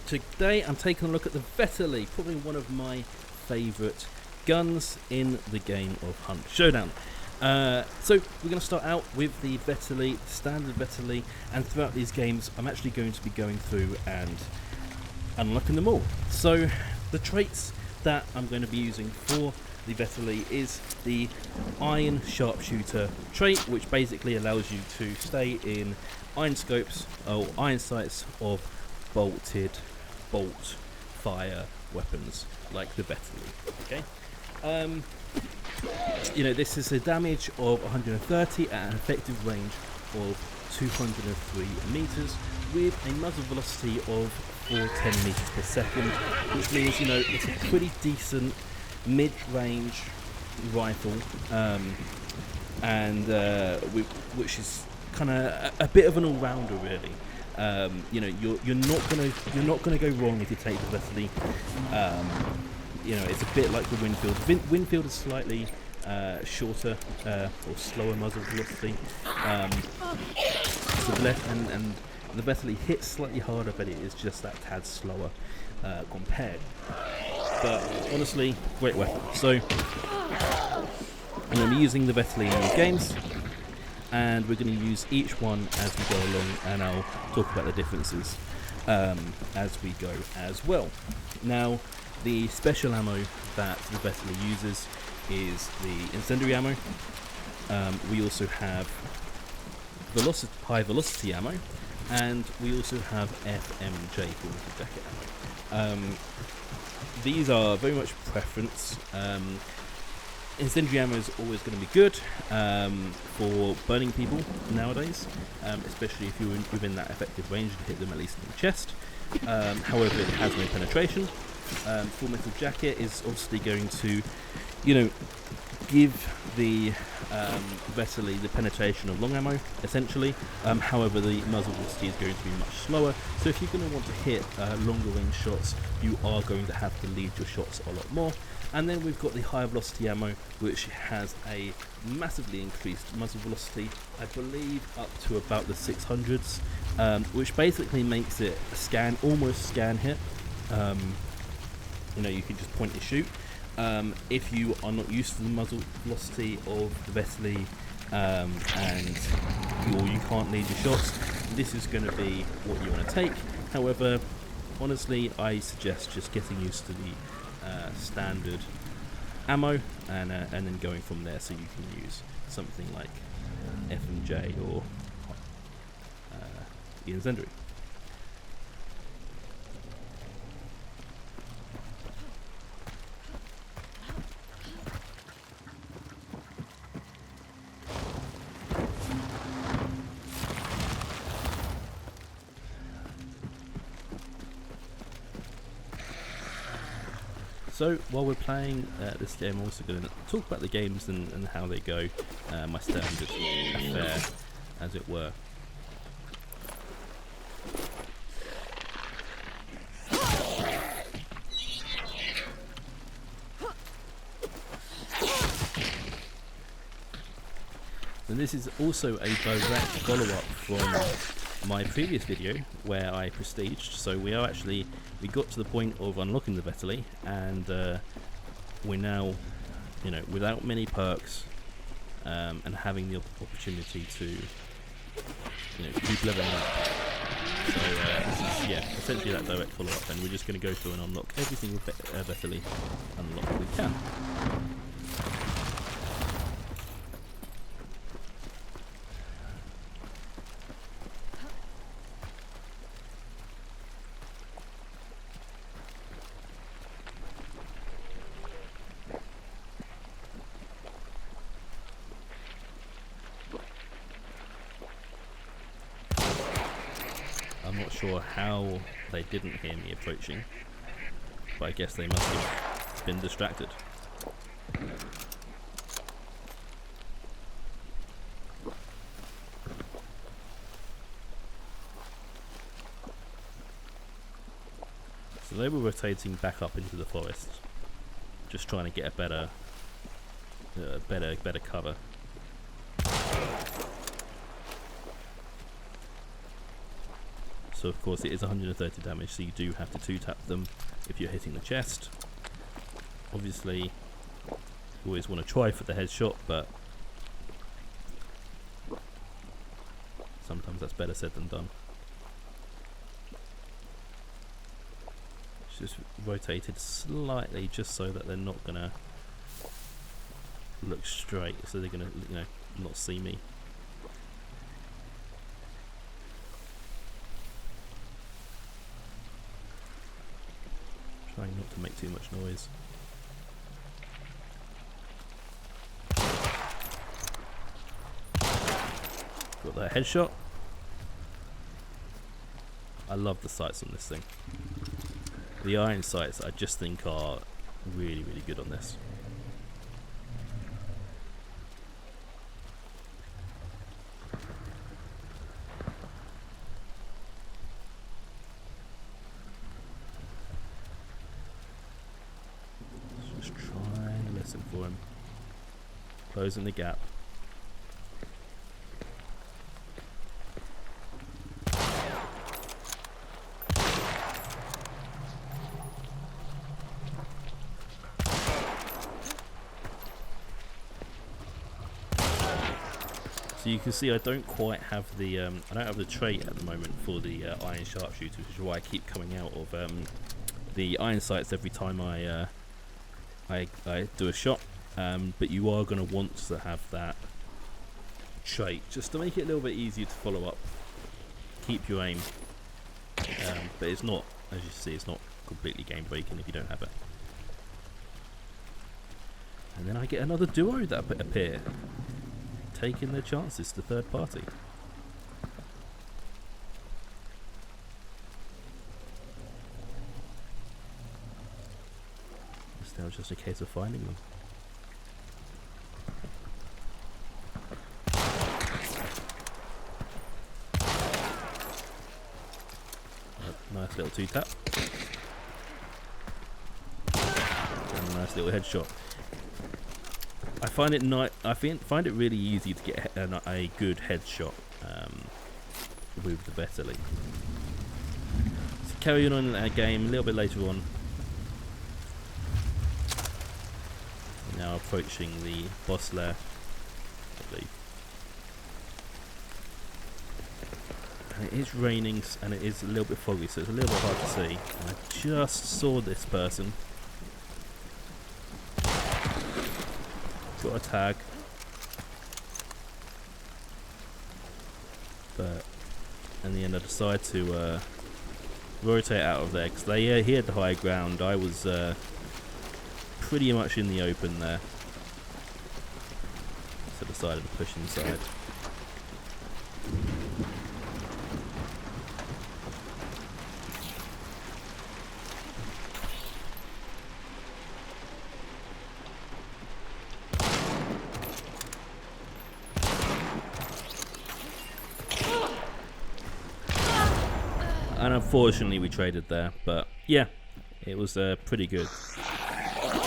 today I'm taking a look at the Vetterli, probably one of my favourite guns in the game of Huntshowdown. So we're going to start out with the Vetterli, standard Vetterli, and throughout these games I'm actually going to be going through and unlocking them all. So the traits that I'm going to be using for the Vetterli is the iron sharpshooter trait, which basically allows you to stay in iron scopes or iron sights of bolted bolt fire weapons like the Vetterli. Okay. You know, this is a damage of 130 at an effective range of 203 meters with a muzzle velocity of 410 meters per second, which means, you know, it's a pretty decent mid-range rifle, which is kind of a bit of an all-rounder, really. You know, you're not gonna go wrong if you take the Vetterli. You know, it's a bit like the Winfield. Winfield is slightly shorter or slower muzzle velocity. And the Vetterli hits slightly harder, but it is just that tad slower compared. But honestly, great weapon. So I'm going to be using the Vetterli in these games, and we're going to use each one as we go along, and I'll talk about the differences as we go as well. Now, the special ammo that the Vetterli uses is the incendiary ammo. We also have high velocity ammo, and we also have FMJ for jacket ammo. These are very much preference. Incendiary ammo is always going to be good for burning people nowadays, especially if you're within that effective range and hit them at least in the chest. However, it has no penetration. Full metal jacket is obviously going to, you know, give the Vetterli the penetration of long ammo, essentially. However, the muzzle velocity is going to be much slower, so if you're going to want to hit longer range shots, you are going to have to lead your shots a lot more. And then we've got the high velocity ammo, which has a massively increased muzzle velocity, I believe up to about the 600s, which basically makes it a almost scan hit. You know, you can just point and shoot. If you are not used to the muzzle velocity of the Vetterli or you can't lead your shots, this is going to be what you want to take. However, honestly, I suggest just getting used to the standard ammo and then going from there, so you can use something like FMJ or the incendiary. So while we're playing this game, I'm also going to talk about the games and how they go, my standard affair, as it were. And this is also a direct follow-up from my previous video where I prestiged. So we got to the point of unlocking the Vetterli, and we're now, you know, without many perks, and having the opportunity to, you know, keep leveling up. So this is, yeah, essentially that direct follow-up, and we're just going to go through and unlock every single Vetterli unlock we can. I'm not sure how they didn't hear me approaching, but I guess they must have been distracted. So they were rotating back up into the forest, just trying to get a better cover. So of course it is 130 damage, so you do have to 2-tap them if you're hitting the chest. Obviously, you always want to try for the headshot, but sometimes that's better said than done. It's just rotated slightly just so that they're not gonna look straight, so they're gonna, you know, not see me. Trying not to make too much noise. Got that headshot. I love the sights on this thing. The iron sights I just think are really, really good on this. Just trying to listen for him. Closing the gap. So you can see I don't quite have the I don't have the trait at the moment for the iron sharpshooter, which is why I keep coming out of the iron sights every time I do a shot. But you are going to want to have that trait just to make it a little bit easier to follow up, keep your aim. But it's not, as you see, it's not completely game breaking if you don't have it. And then I get another duo that appear, taking their chances to third party. It's now just a case of finding them. Nice little 2-tap. And a nice little headshot. I find it really easy to get a good headshot with the Vetterli. So carrying on our game a little bit later on. Now approaching the boss lair, I believe. And it is raining and it is a little bit foggy, so it's a little bit hard to see. And I just saw this person. Got a tag, but in the end I decided to rotate out of there because he had the high ground. I was pretty much in the open there, so I decided to push inside. And unfortunately we traded there, but yeah, it was pretty good.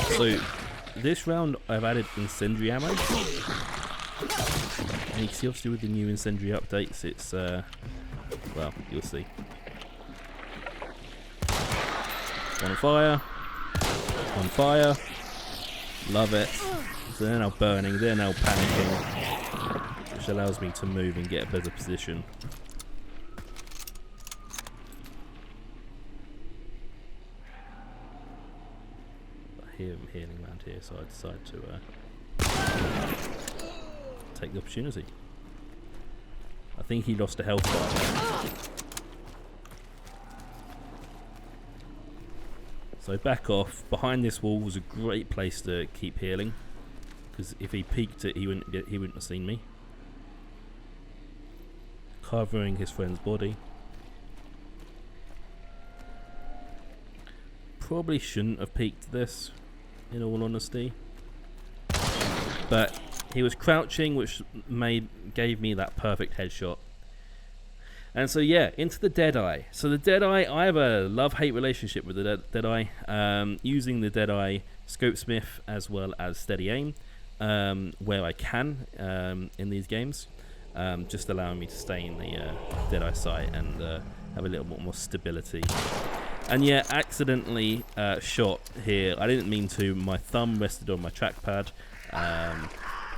So this round I've added incendiary ammo, and you can see obviously with the new incendiary updates it's well, you'll see. On fire, love it. So they're now burning, they're now panicking, which allows me to move and get a better position. I'm healing around here, so I decided to take the opportunity. I think he lost a health bar. So back off. Behind this wall was a great place to keep healing, because if he peeked it, he wouldn't have seen me. Covering his friend's body. Probably shouldn't have peeked this, in all honesty, but he was crouching, which gave me that perfect headshot. And so yeah, into the Deadeye. So the Deadeye, I have a love-hate relationship with the Deadeye, using the Deadeye Scopesmith as well as steady aim where I can in these games, just allowing me to stay in the Deadeye sight and have a little bit more stability. And yeah, accidentally shot here. I didn't mean to. My thumb rested on my trackpad.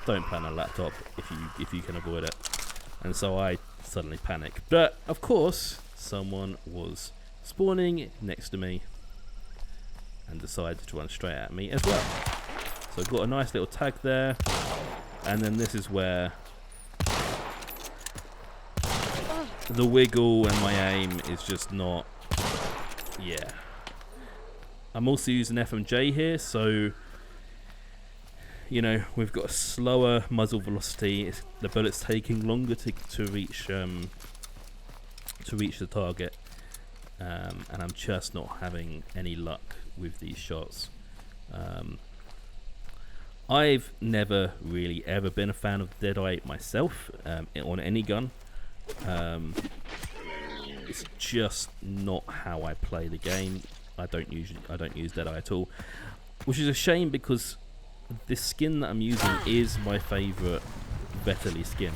Don't play on a laptop if you can avoid it. And so I suddenly panic. But of course, someone was spawning next to me and decided to run straight at me as well. So I've got a nice little tag there. And then this is where the wiggle and my aim is just not. Yeah. I'm also using FMJ here, so you know we've got a slower muzzle velocity. The bullet's taking longer to reach the target, and I'm just not having any luck with these shots. I've never really ever been a fan of Deadeye myself on any gun. It's just not how I play the game. I don't use Deadeye at all, which is a shame because this skin that I'm using is my favourite Vetterli skin.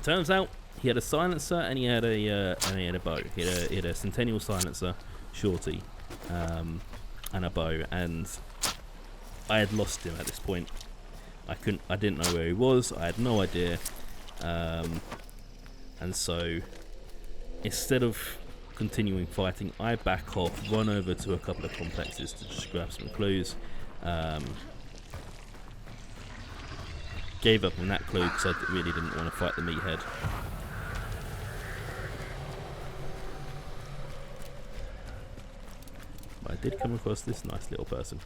Turns out he had a silencer and he had a bow. He had a Centennial silencer, shorty, and a bow, and I had lost him at this point. I didn't know where he was. I had no idea. And so instead of continuing fighting, I back off, run over to a couple of complexes to just grab some clues. Gave up on that clue because I really didn't want to fight the meathead. But I did come across this nice little person.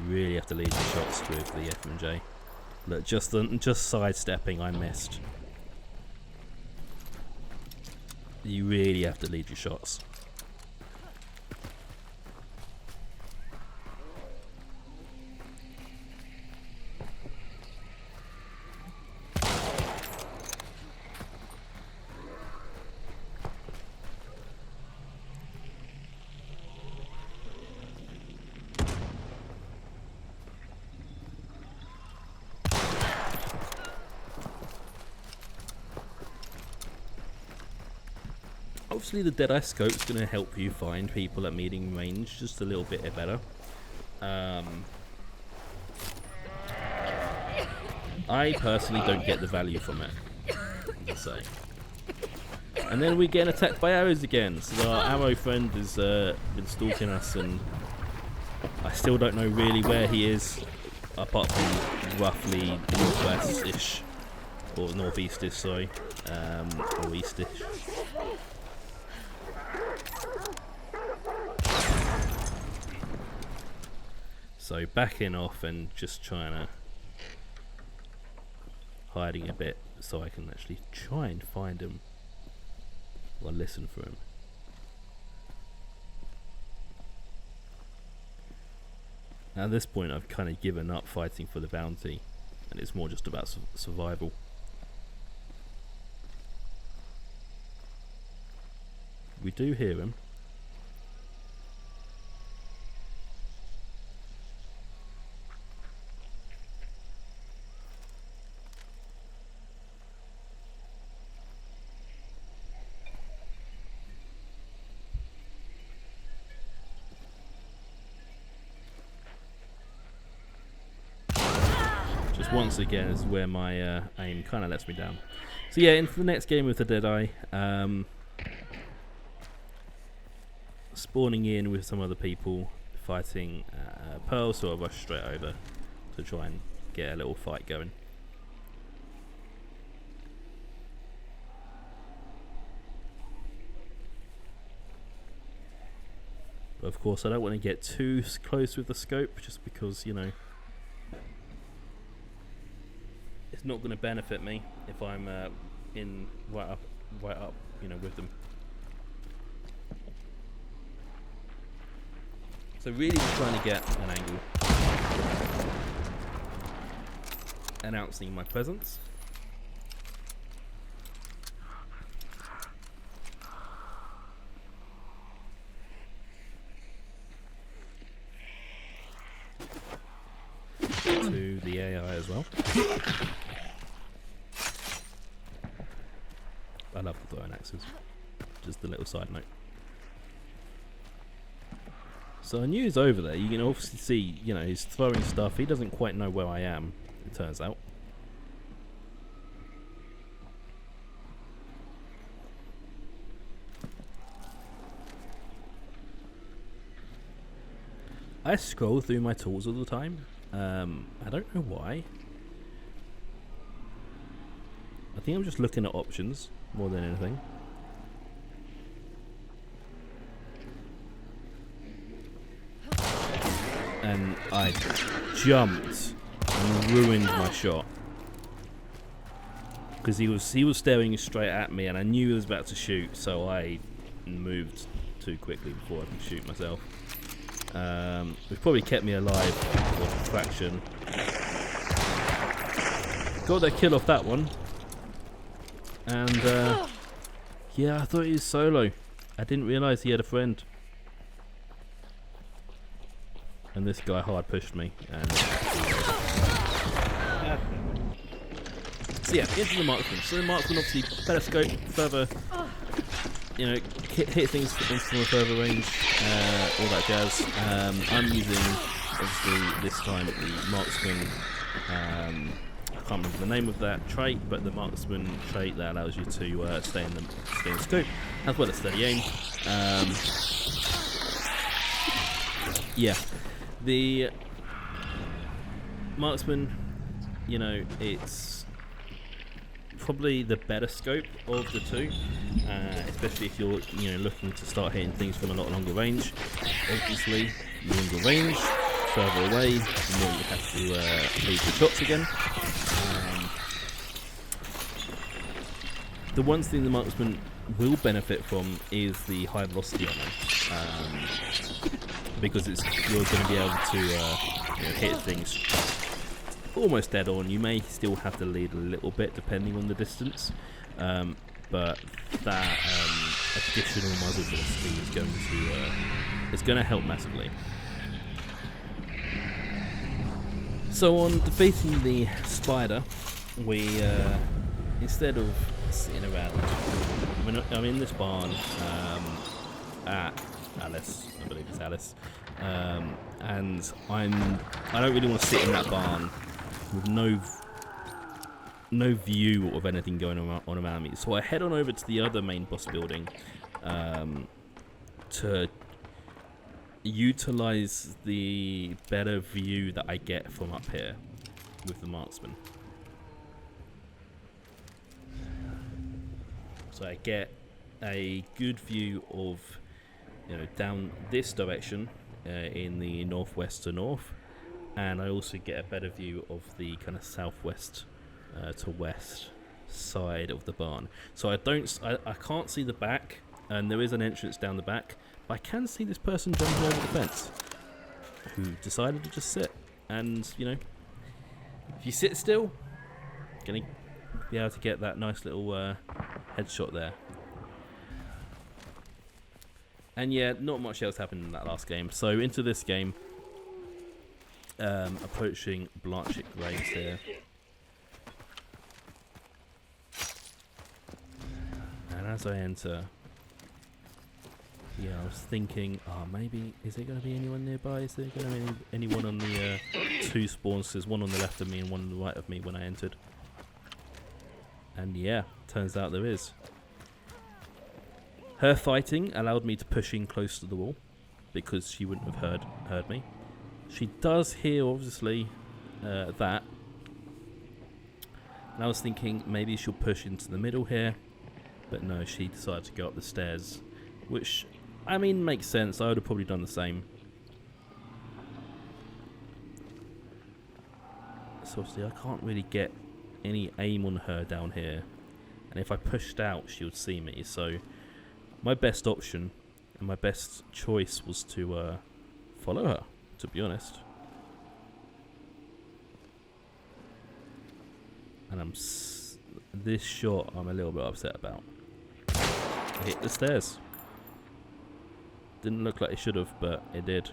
Really have to lead the shots with the FMJ. Look, just sidestepping, I missed. You really have to lead your shots. Obviously the Deadeye scope's going to help you find people at medium range just a little bit better. I personally don't get the value from it, let's say. And then we get attacked by arrows again. So our arrow friend has been stalking us, and I still don't know really where he is, apart from roughly northwest-ish, or northeast-ish, sorry, or east-ish. So backing off and just trying to hiding a bit so I can actually try and find him or listen for him. Now at this point I've kind of given up fighting for the bounty and it's more just about survival. We do hear him. Once again is where my aim kind of lets me down. So yeah, into the next game with the Deadeye, spawning in with some other people, fighting Pearl, so I rush straight over to try and get a little fight going. But of course I don't want to get too close with the scope, just because, you know, it's not going to benefit me if I'm in right up, you know, with them. So really just trying to get an angle, announcing my presence. To the AI as well. I love the throwing axes. Just a little side note. So I knew he was over there. You can obviously see, you know, he's throwing stuff. He doesn't quite know where I am, it turns out. I scroll through my tools all the time. I don't know why. I think I'm just looking at options more than anything. And I jumped and ruined my shot because he was staring straight at me, and I knew he was about to shoot, so I moved too quickly before I could shoot myself. Which probably kept me alive for a fraction. Got that kill off that one, and yeah, I thought he was solo. I didn't realise he had a friend. And this guy hard pushed me. And so yeah, into the Marksman. So the Marksman obviously better scope, further, you know, hit things from a further range, all that jazz. I'm using obviously this time the Marksman. I can't remember the name of that trait, but the Marksman trait that allows you to stay in the scope as well as steady aim. Yeah. The Marksman, you know, it's probably the better scope of the two, especially if you're, you know, looking to start hitting things from a lot longer range. Obviously, longer range, further away, the more you have to leave the shots again. The one thing the Marksman will benefit from is the high velocity ammo. Because you're going to be able to you know, hit things almost dead on. You may still have to lead a little bit depending on the distance, but that additional muzzle velocity is going to help massively. So on defeating the spider, we instead of sitting around, I'm in this barn at Alice, I believe it's Alice, and I don't really want to sit in that barn with no view of anything going on around me. So I head on over to the other main boss building to utilize the better view that I get from up here with the Marksman. So I get a good view of, you know, down this direction in the northwest to north, and I also get a better view of the kind of southwest to west side of the barn. So I can't see the back, and there is an entrance down the back, but I can see this person jumping over the fence who decided to just sit. And, you know, if you sit still, you're gonna be able to get that nice little headshot there. And yeah, not much else happened in that last game. So into this game, approaching Blanchett Graves here. And as I enter, yeah, I was thinking, oh, maybe, is there going to be anyone nearby? Is there going to be anyone on the two spawns? There's one on the left of me and one on the right of me when I entered. And yeah, turns out there is. Her fighting allowed me to push in close to the wall because she wouldn't have heard me. She does hear, obviously, that. And I was thinking maybe she'll push into the middle here, but no, she decided to go up the stairs, which, I mean, makes sense. I would have probably done the same. So obviously I can't really get any aim on her down here, and if I pushed out she would see me. So my best option and my best choice was to follow her, to be honest. And this shot I'm a little bit upset about. I hit the stairs. Didn't look like it should have, but it did.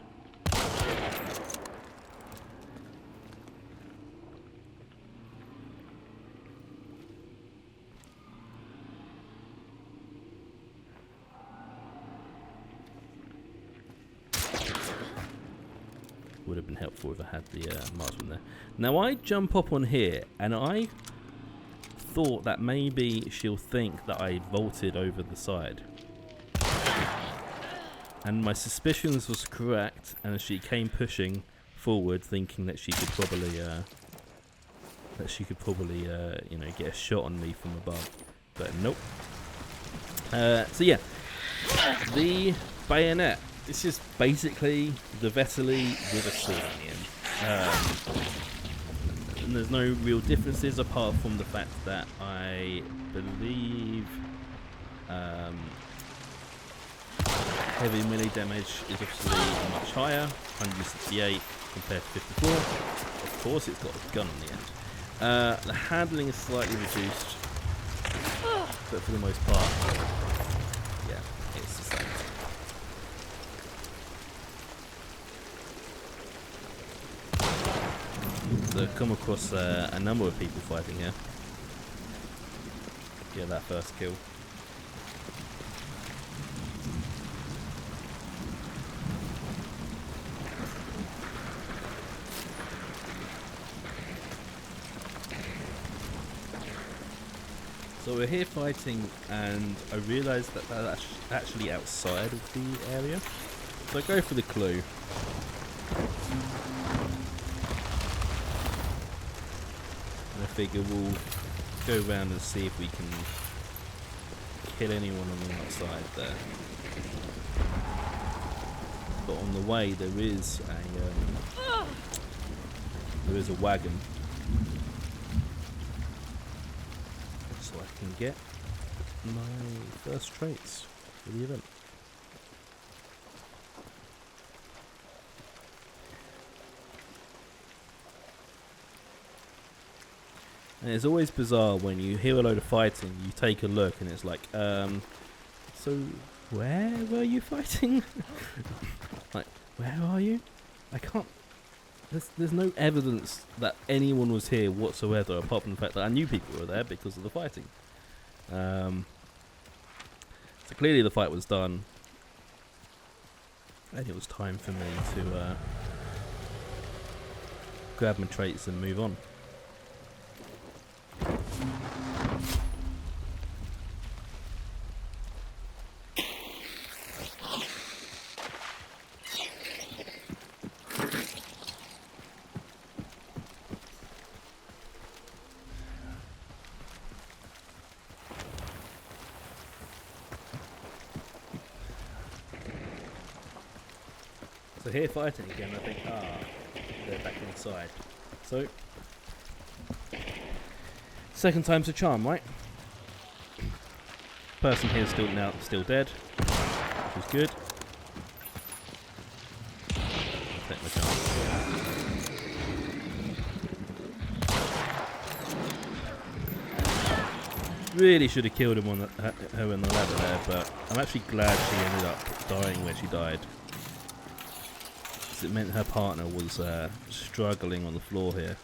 Would have been helpful if I had the marksman there. Now I jump up on here, and I thought that maybe she'll think that I vaulted over the side. And my suspicions was correct, and she came pushing forward, thinking that she could probably, you know, get a shot on me from above. But nope. So yeah, the bayonet. This is basically the Vetterli with a sword in the end. And there's no real differences apart from the fact that I believe heavy melee damage is obviously much higher, 168 compared to 54. Of course it's got a gun on the end. The handling is slightly reduced, but for the most part, yeah, it's the same. So I've come across a number of people fighting here. Get that first kill. So we're here fighting, and I realised that that's actually outside of the area. So I go for the clue. And I figure we'll go around and see if we can kill anyone on the outside there. But on the way there is a wagon. So I can get my first traits for the event. And it's always bizarre when you hear a load of fighting, you take a look and it's like, so where were you fighting? Like, where are you? I can't, there's no evidence that anyone was here whatsoever, apart from the fact that I knew people were there because of the fighting. So clearly the fight was done, and it was time for me to grab my traits and move on. So here fighting again, I think, they're back inside. So, second time's a charm, right? Person here still dead, which is good. Take my chance. Really should have killed him on her on the ladder there, but I'm actually glad she ended up dying where she died. It meant her partner was struggling on the floor here.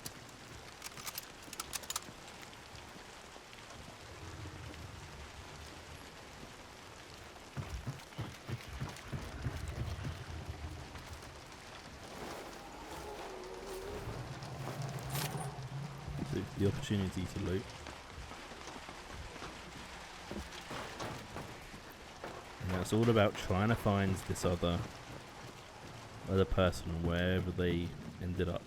So the opportunity to loot. And that's all about trying to find this other person wherever they ended up.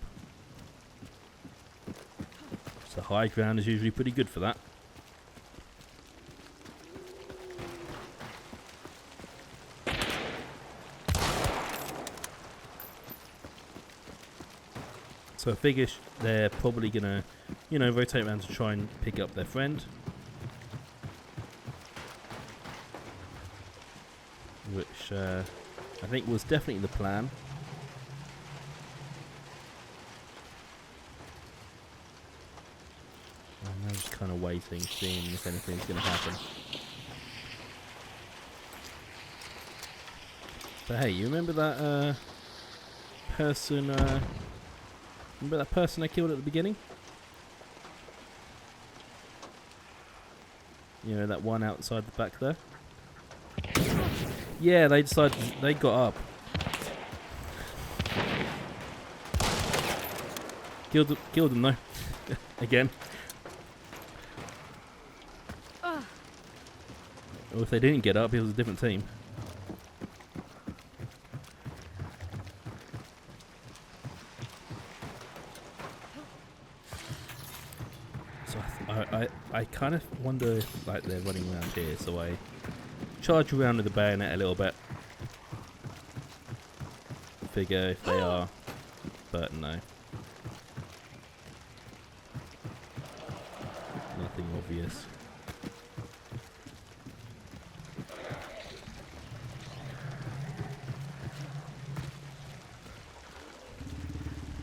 So high ground is usually pretty good for that. So I figure they're probably gonna, you know, rotate around to try and pick up their friend. Which I think was definitely the plan. I'm just kind of waiting, seeing if anything's going to happen. But hey, you remember that person? Remember that person I killed at the beginning? You know, that one outside the back there? Yeah, they decided, they got up. Killed them though. Again. Or if they didn't get up, it was a different team. So I kind of wonder if like they're running around here, so I charge around with the bayonet a little bit. Figure if they are, but no. Nothing obvious.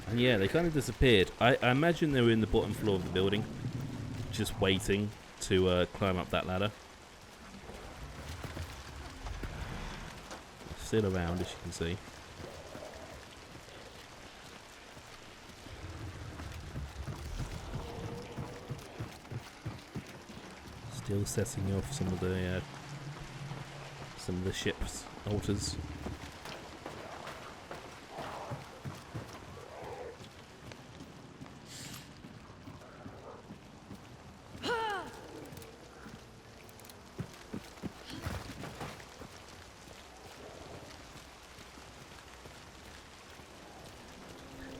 And yeah, they kind of disappeared. I imagine they were in the bottom floor of the building, just waiting to climb up that ladder. Still around, as you can see. Still setting off some of the ship's altars.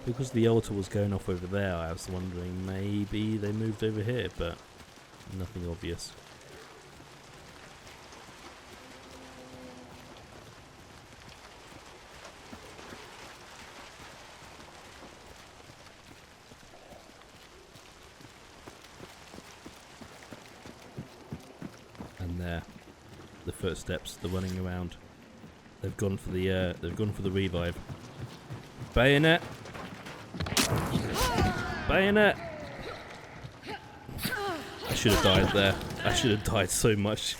Because the altar was going off over there, I was wondering maybe they moved over here, but nothing obvious. And there, the footsteps, the running around. They've gone for the revive. Bayonet. Bayonet! I should have died there. I should have died so much.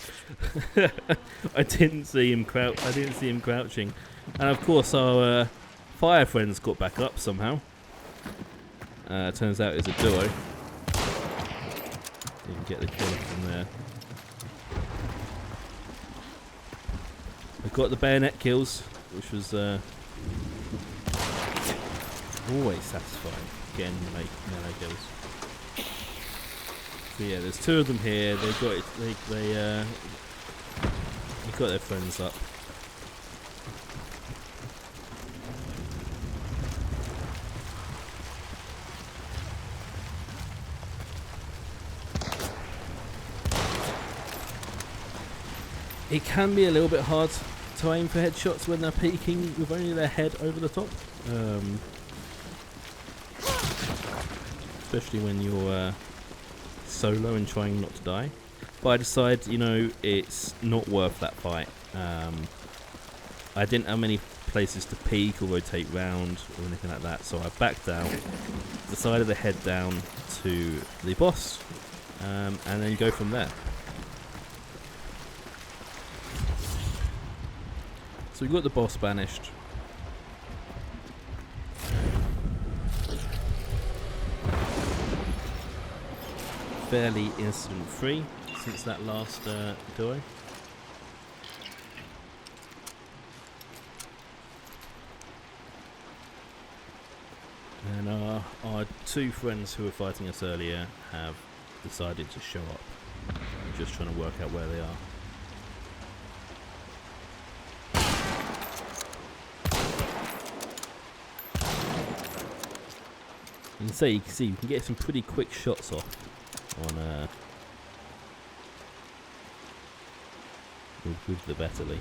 I didn't see him crouching. And of course our fire friends got back up somehow. Turns out it's a duo. Didn't get the kill from there. I got the bayonet kills, which was always satisfying. Getting melee kills. So yeah, there's two of them here. They got it. They got their friends up. It can be a little bit hard to aim for headshots when they're peeking with only their head over the top. Especially when you're solo and trying not to die. But I decided, you know, it's not worth that fight. I didn't have many places to peek or rotate round or anything like that, so I backed out, decided to head down to the boss, and then go from there. So we got the boss banished. Fairly incident free since that last duo. And our two friends who were fighting us earlier have decided to show up. I'm just trying to work out where they are. You can see you can get some pretty quick shots off on with the Vetterli.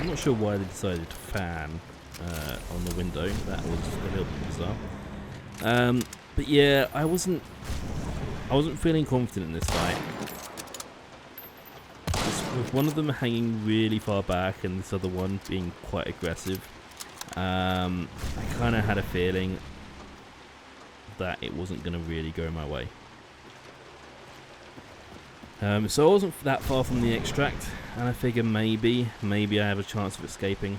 I'm not sure why they decided to fan on the window. That was a little bit bizarre. But yeah, I wasn't feeling confident in this fight. With one of them hanging really far back and this other one being quite aggressive, I kind of had a feeling that it wasn't going to really go my way. So I wasn't that far from the extract, and I figure maybe I have a chance of escaping.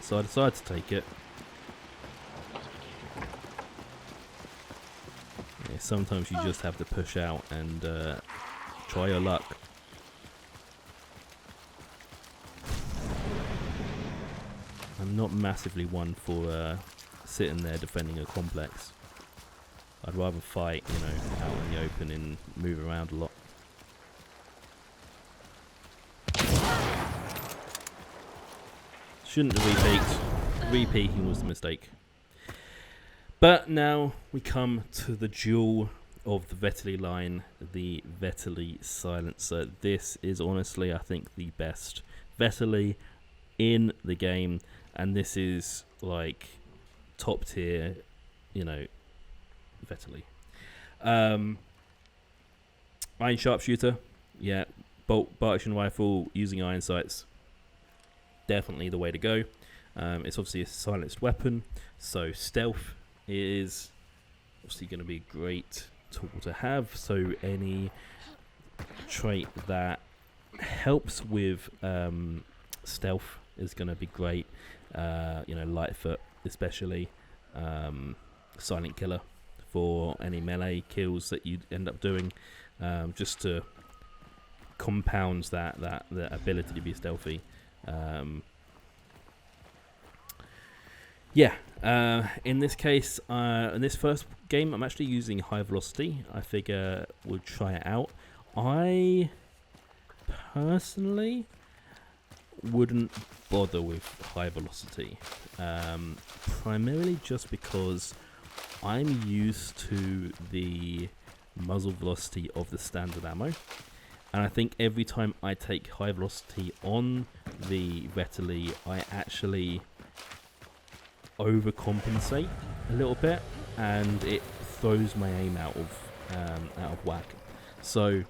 So I decided to take it. Yeah, sometimes you just have to push out and try your luck. I'm not massively one for sitting there defending a complex. I'd rather fight, you know, out in the open and move around a lot. Shouldn't have re-peeked. Re-peeking was the mistake. But now we come to the jewel of the Vetterli line, the Vetterli Silencer. This is honestly, I think, the best Vetterli in the game, and this is like top tier, you know, Vetterli. Iron sharpshooter, yeah. Bolt action rifle using iron sights, definitely the way to go. It's obviously a silenced weapon, so stealth is obviously going to be a great tool to have. So any trait that helps with stealth is going to be great. You know, Lightfoot especially, silent killer for any melee kills that you end up doing, just to compounds that ability to be stealthy. In this case, in this first game, I'm actually using high velocity. I figure we'll try it out. I personally wouldn't bother with high velocity, primarily just because I'm used to the muzzle velocity of the standard ammo, and I think every time I take high velocity on the Vetterli, I actually overcompensate a little bit, and it throws my aim out of whack. So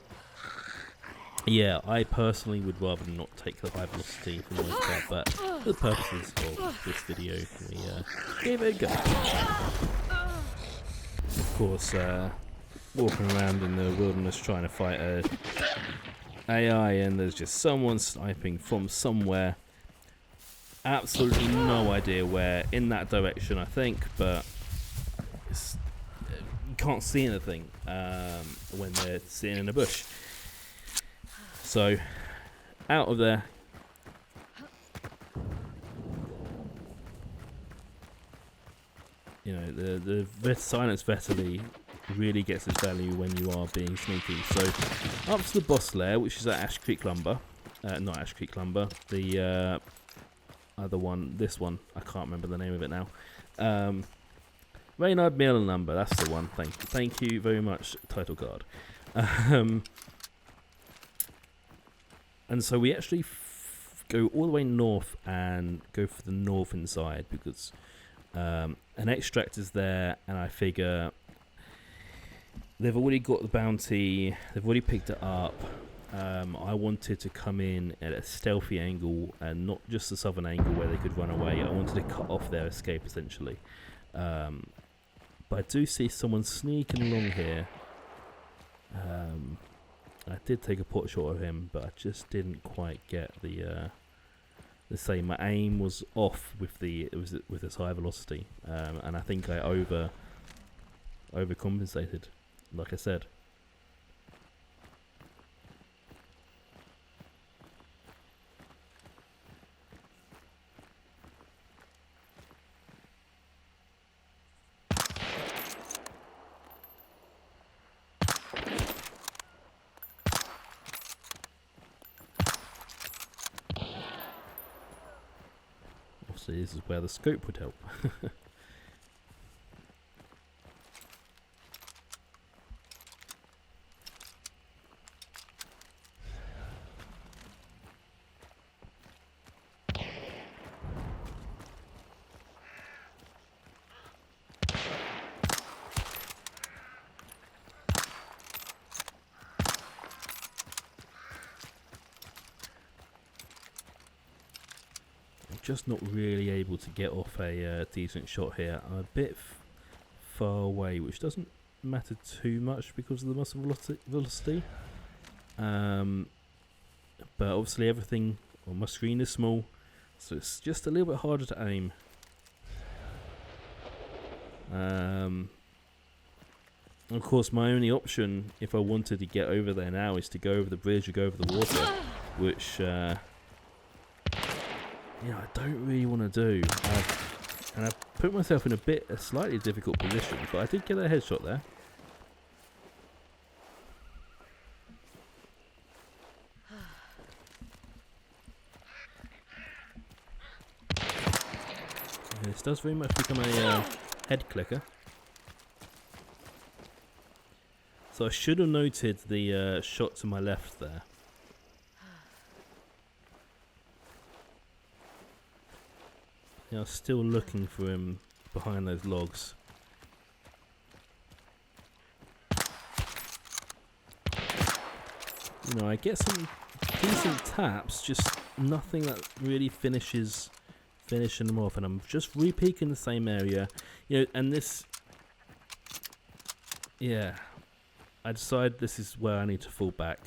yeah, I personally would rather not take the high velocity for the most part, but for the purposes of this video, we gave it a go. Of course, walking around in the wilderness trying to fight a AI, and there's just someone sniping from somewhere. Absolutely no idea where, in that direction I think, but you can't see anything when they're sitting in a bush. So, out of there. You know, the silence Vetterli really gets its value when you are being sneaky. So, up to the boss lair, which is at Ash Creek Lumber. Not Ash Creek Lumber, the other one, this one, I can't remember the name of it now. Reynard Mill Lumber, that's the one. Thank you very much, title card. And so we actually go all the way north and go for the northern side, because an extract is there, and I figure they've already got the bounty, they've already picked it up. I wanted to come in at a stealthy angle, and not just the southern angle where they could run away. I wanted to cut off their escape essentially. But I do see someone sneaking along here. I did take a pot shot of him, but I just didn't quite get the same. My aim was off with with this high velocity, and I think I overcompensated, like I said. Obviously, this is where the scope would help. just not really able to get off a decent shot here. I'm a bit far away, which doesn't matter too much because of the muzzle velocity. But obviously everything on my screen is small, so it's just a little bit harder to aim. Of course, my only option if I wanted to get over there now is to go over the bridge or go over the water, which I don't really want to do. And I've put myself in a slightly difficult position, but I did get a headshot there. This does very much become a head clicker. So I should have noted the shot to my left there. Yeah, I was still looking for him behind those logs. You know, I get some decent taps, just nothing that really finishing them off, and I'm just re-peeking the same area, you know, and this, yeah, I decide this is where I need to fall back.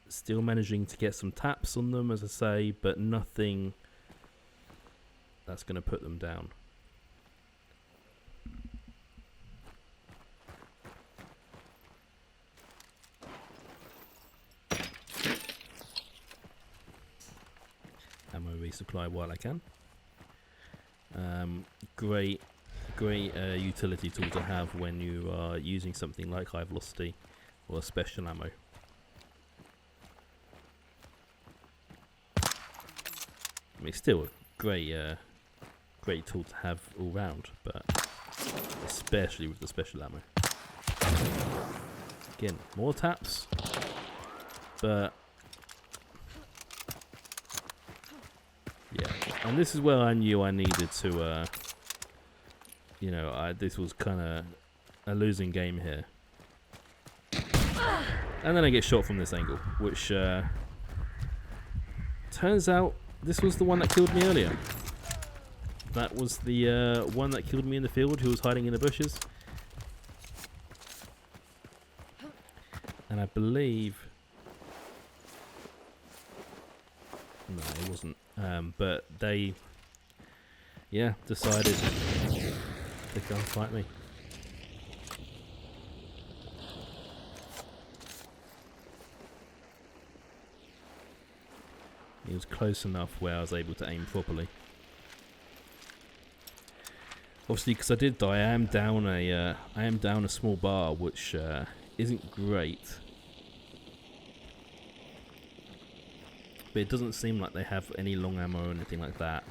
Still managing to get some taps on them, as I say, but nothing that's going to put them down. Ammo resupply while I can. Great utility tool to have when you are using something like high velocity or special ammo. I mean, still a great tool to have all round, but especially with the special ammo. Again, more taps, but yeah. And this is where I knew I needed to, you know, this was kind of a losing game here. And then I get shot from this angle, which turns out this was the one that killed me earlier. That was the one that killed me in the field, who was hiding in the bushes. And I believe... no, it wasn't. But they, yeah, decided to come fight me. It was close enough where I was able to aim properly. Obviously, because I did die, I am down a small bar, which isn't great. But it doesn't seem like they have any long ammo or anything like that.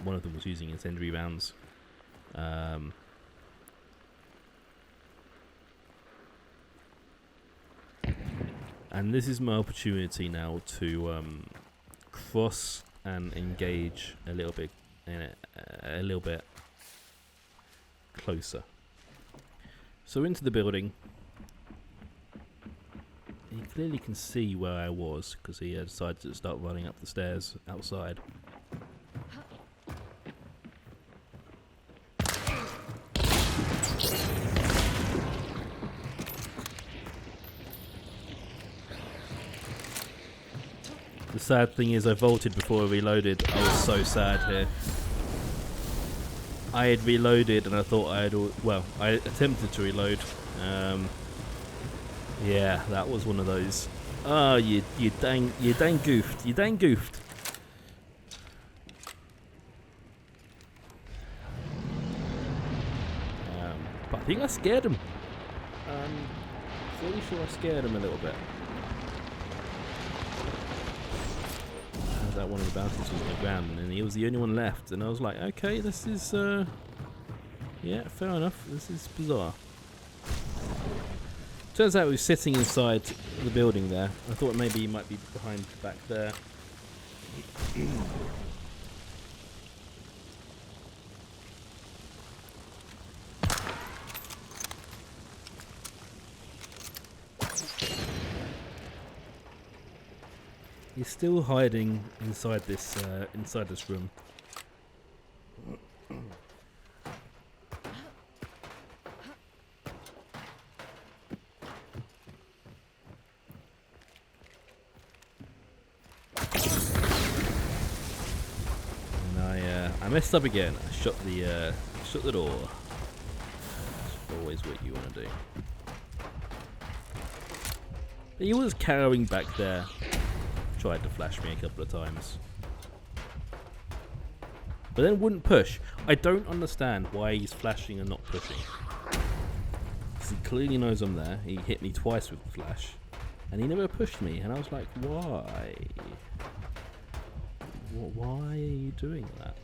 One of them was using incendiary rounds. And this is my opportunity now to cross and engage a little bit closer. So into the building. He clearly can see where I was because he decided to start running up the stairs outside. The sad thing is I vaulted before I reloaded. I was so sad here. I had reloaded and I thought I attempted to reload. Yeah, that was one of those. Oh, you dang goofed. You dang goofed. But I think I scared him. Fairly sure I scared him a little bit. That one of the bounties was on the ground and he was the only one left, and I was like, okay, this is yeah, fair enough, this is bizarre. Turns out he was sitting inside the building there. I thought maybe he might be behind back there. He's still hiding inside this room. And I messed up again. I shut the door. That's always what you want to do. But he was cowering back there. Tried to flash me a couple of times. But then wouldn't push. I don't understand why he's flashing and not pushing. Because he clearly knows I'm there. He hit me twice with the flash. And he never pushed me. And I was like, why? Why are you doing that?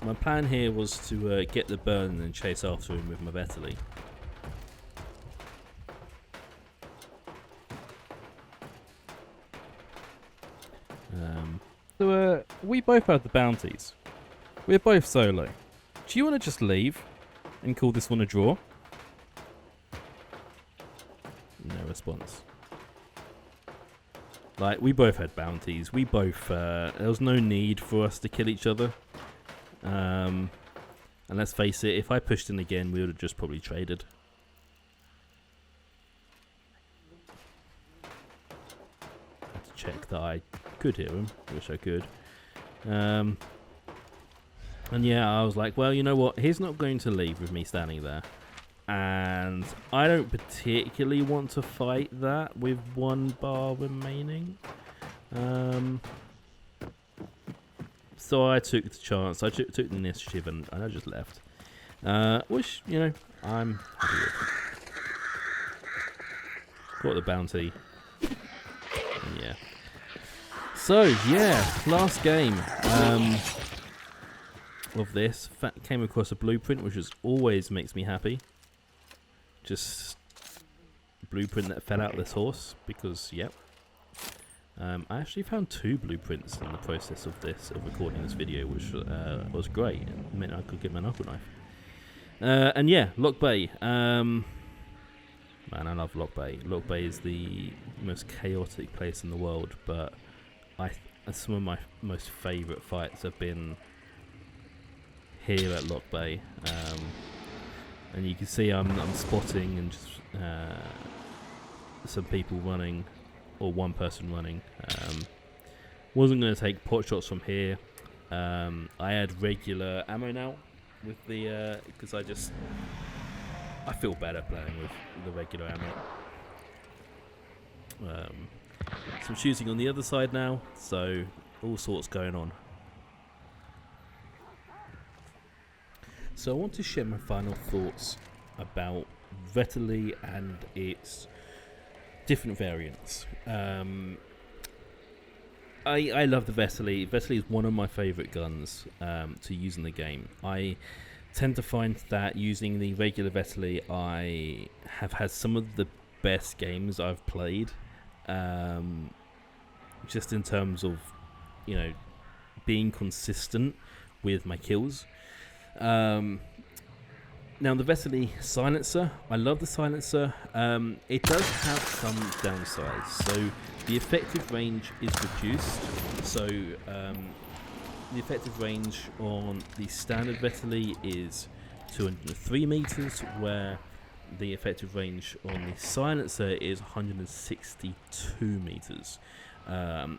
My plan here was to get the burn and chase after him with my Vetterli. So we both have the bounties. We're both solo. Do you want to just leave and call this one a draw? No response. Like, we both had bounties. We both, there was no need for us to kill each other. And let's face it, if I pushed in again, we would have just probably traded. Had to check that I could hear him, which I could. And yeah, I was like, well, you know what? He's not going to leave with me standing there. And I don't particularly want to fight that with one bar remaining. So I took the chance, I took the initiative, and I just left. Which, you know, I'm happy with. Got the bounty. And yeah. So, yeah, last game of this. Came across a blueprint, which always makes me happy. Just a blueprint that fell out of this horse, because, yep. I actually found 2 blueprints in the process of recording this video, which was great. It meant I could get my knuckle knife. And yeah, Lock Bay. Man, I love Lock Bay. Lock Bay is the most chaotic place in the world, but some of my most favourite fights have been here at Lock Bay. And you can see I'm spotting and just some people running, or one person running. Wasn't going to take pot shots from here. I had regular ammo now with the because I feel better playing with the regular ammo. So I'm shooting on the other side now, so all sorts going on. So I want to share my final thoughts about Vetterli and its different variants. I love the Vetterli. Vetterli is one of my favourite guns to use in the game. I tend to find that using the regular Vetterli, I have had some of the best games I've played. Just in terms of, you know, being consistent with my kills. Now the Vetterli Silencer, I love the Silencer. It does have some downsides. So the effective range is reduced. So the effective range on the standard Vetterli is 203 meters, where the effective range on the Silencer is 162 meters.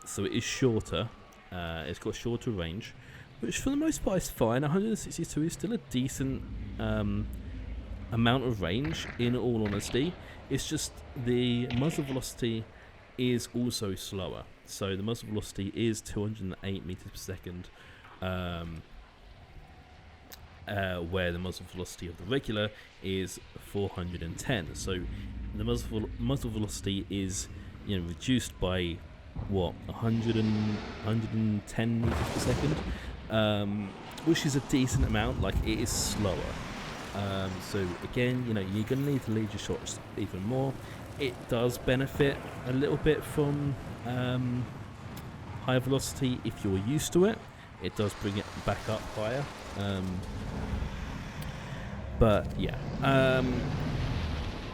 So it is shorter. It's got shorter range, which for the most part is fine. 162 is still a decent amount of range, in all honesty. It's just the muzzle velocity is also slower. So the muzzle velocity is 208 meters per second, where the muzzle velocity of the regular is 410. So the muzzle velocity is, you know, reduced by what, 110 meters per second. Which is a decent amount. Like, it is slower. So again, you know, you're going to need to lead your shots even more. It does benefit a little bit from high velocity if you're used to it. It does bring it back up higher. But yeah,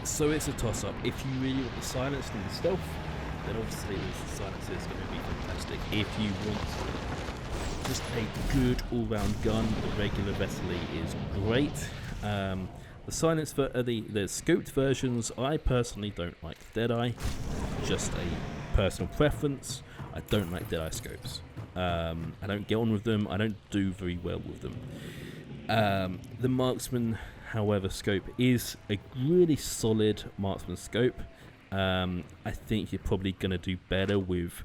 so it's a toss-up. If you really want the silence and the stealth, then obviously the silencer is going to be fantastic. If you want just a good all-round gun, the regular Vetterli is great. The silence for the scoped versions, I personally don't like Deadeye. Just a personal preference. I don't like Deadeye scopes. I don't get on with them. I don't do very well with them. The Marksman, however, scope is a really solid Marksman scope. I think you're probably going to do better with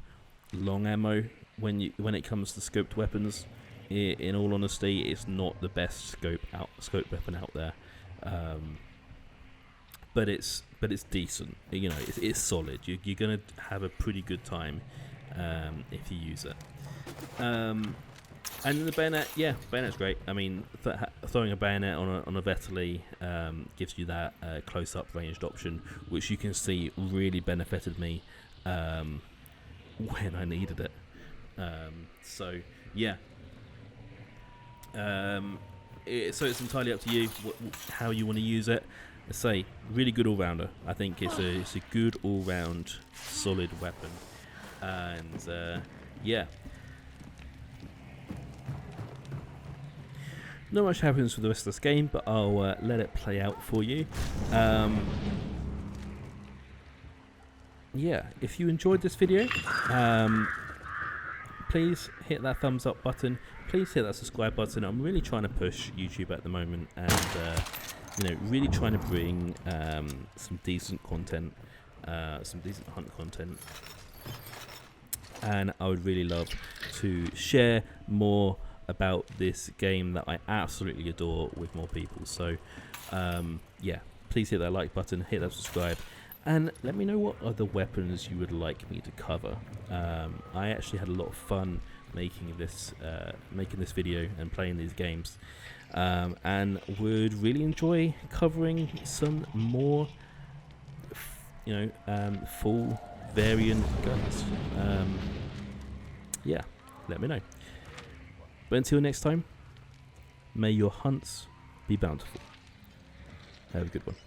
long ammo when it comes to scoped weapons. In all honesty, it's not the best scoped weapon out there, but it's decent. You know, it's solid. You're going to have a pretty good time if you use it. And the bayonet, yeah, bayonet's great. I mean, throwing a bayonet on a Vetterli gives you that close-up ranged option, which you can see really benefited me when I needed it. So yeah, so it's entirely up to you how you want to use it. I say, really good all-rounder. I think it's a good all-round solid weapon, and yeah. Not much happens for the rest of this game, but I'll let it play out for you. Yeah, if you enjoyed this video, please hit that thumbs up button. Please hit that subscribe button. I'm really trying to push YouTube at the moment, and you know, really trying to bring some decent content, some decent hunt content. And I would really love to share more about this game that I absolutely adore with more people. So yeah, please hit that like button, hit that subscribe, and let me know what other weapons you would like me to cover. I actually had a lot of fun making this video and playing these games, and would really enjoy covering some more full variant guns. Yeah, let me know. But until next time, may your hunts be bountiful. Have a good one.